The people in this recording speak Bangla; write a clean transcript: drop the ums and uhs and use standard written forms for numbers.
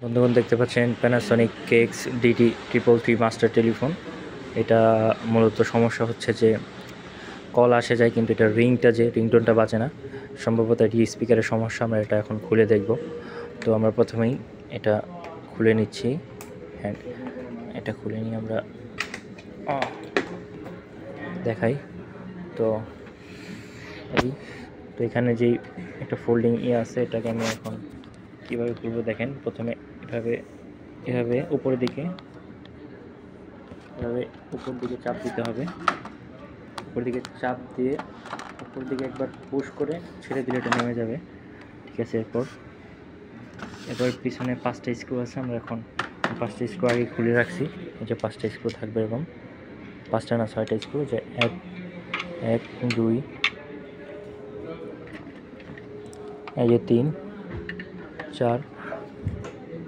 বন্ধুগণ দেখতে পাচ্ছেন Panasonic KX DD 333 master telephone. এটা মূলত সমস্যা হচ্ছে যে কল আসে যায় কিন্তু এটা রিংটোনটা বাজে না। সম্ভবত এটি স্পিকারের সমস্যা। আমরা এটা এখন খুলে দেখব। তো আমরা প্রথমেই এটা খুলে নিচ্ছি। হ্যাঁ, এটা খুলে নিয়ে আমরা দেখাই। তো এখানে যেই একটা ফোল্ডিং আছে এটাকে আমি এখন কীভাবে খুলবো দেখেন। প্রথমে এভাবে উপরের দিকে উপর দিকে চাপ দিতে হবে। উপর দিকে চাপ দিয়ে উপর দিকে একবার পুশ করে ছেড়ে দিলে এটা নেমে যাবে। ঠিক আছে, এরপর পিছনে 5টা স্ক্রু আছে। আমরা এখন 5টা স্ক্রু আগে খুলে রাখছি। এই যে 5টা স্ক্রু থাকবে, এরকম 5টা না 6টা স্ক্রু, যে 1 2 এই যে 3 4